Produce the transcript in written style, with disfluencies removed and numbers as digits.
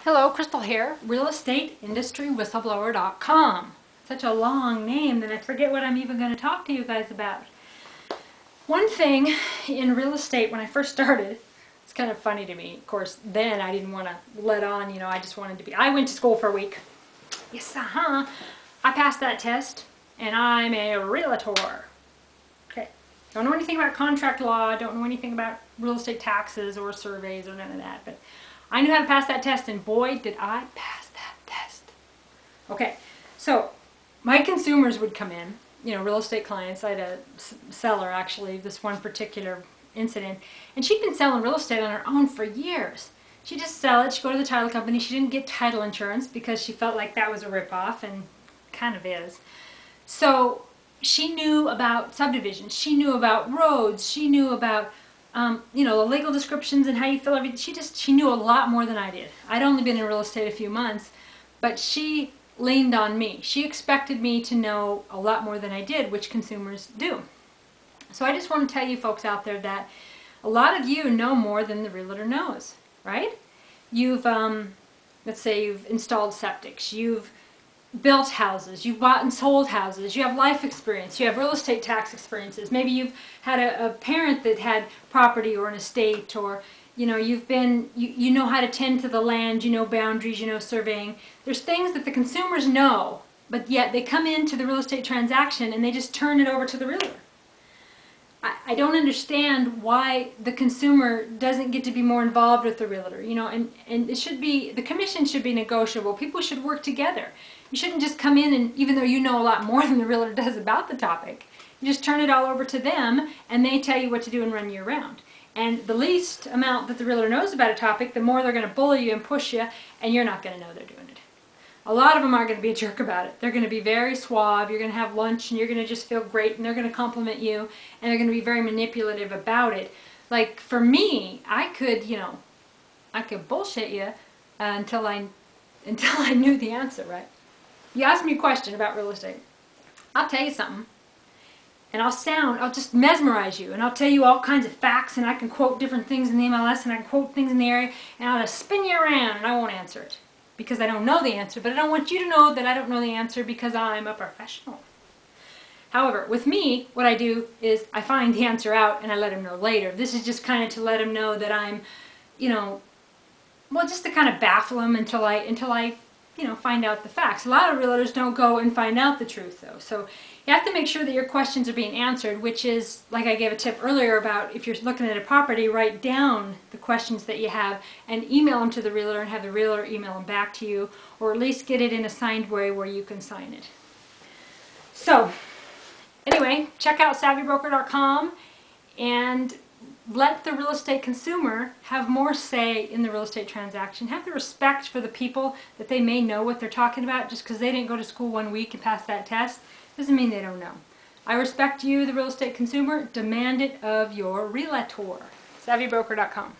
Hello, Crystal here, realestateindustrywhistleblower.com. Such a long name that I forget what I'm even going to talk to you guys about. One thing in real estate when I first started, it's kind of funny to me. Of course, then I didn't want to let on, I just wanted to be. I went to school for a week. Yes, I passed that test, and I'm a realtor. Okay. Don't know anything about contract law, don't know anything about real estate taxes or surveys or none of that, but I knew how to pass that test, and boy, did I pass that test. Okay, so my consumers would come in, real estate clients. I had a seller, actually, this one particular incident, and she'd been selling real estate on her own for years. She'd just sell it, she'd go to the title company, she didn't get title insurance because she felt like that was a ripoff, and kind of is. So she knew about subdivisions, she knew about roads, she knew about the legal descriptions and how you fill everything. She knew a lot more than I did. I'd only been in real estate a few months, but she leaned on me. She expected me to know a lot more than I did, which consumers do. So I just want to tell you folks out there that a lot of you know more than the realtor knows, right? You've, let's say you've installed septics, you've built houses, you've bought and sold houses, you have life experience, you have real estate tax experiences, maybe you've had a parent that had property or an estate, or you know how to tend to the land, you know boundaries, you know surveying. There's things that the consumers know, but yet they come into the real estate transaction and they just turn it over to the realtor. I don't understand why the consumer doesn't get to be more involved with the realtor, and it should be, the commission should be negotiable. People should work together. You shouldn't just come in and, even though you know a lot more than the realtor does about the topic, you just turn it all over to them and they tell you what to do and run you around. And the least amount that the realtor knows about a topic, the more they're going to bully you and push you, and you're not going to know they're doing it. A lot of them aren't going to be a jerk about it. They're going to be very suave, you're going to have lunch and you're going to just feel great, and they're going to compliment you, and they're going to be very manipulative about it. Like for me, I could bullshit you until I knew the answer, right? You ask me a question about real estate, I'll tell you something, and I'll just mesmerize you, and I'll tell you all kinds of facts, and I can quote different things in the MLS, and I can quote things in the area, and I'll just spin you around, and I won't answer it. Because I don't know the answer, but I don't want you to know that I don't know the answer because I'm a professional. However, with me, what I do is I find the answer out and I let them know later. This is just kind of to let them know that I'm, just to kind of baffle them until I find out the facts. A lot of realtors don't go and find out the truth, though. So you have to make sure that your questions are being answered, which is, like I gave a tip earlier about if you're looking at a property, write down the questions that you have and email them to the realtor and have the realtor email them back to you, or at least get it in a signed way where you can sign it. So, anyway, check out SavvyBroker.com and let the real estate consumer have more say in the real estate transaction. Have the respect for the people that they may know what they're talking about. Just because they didn't go to school 1 week and pass that test doesn't mean they don't know. I respect you, the real estate consumer. Demand it of your realtor. SavvyBroker.com.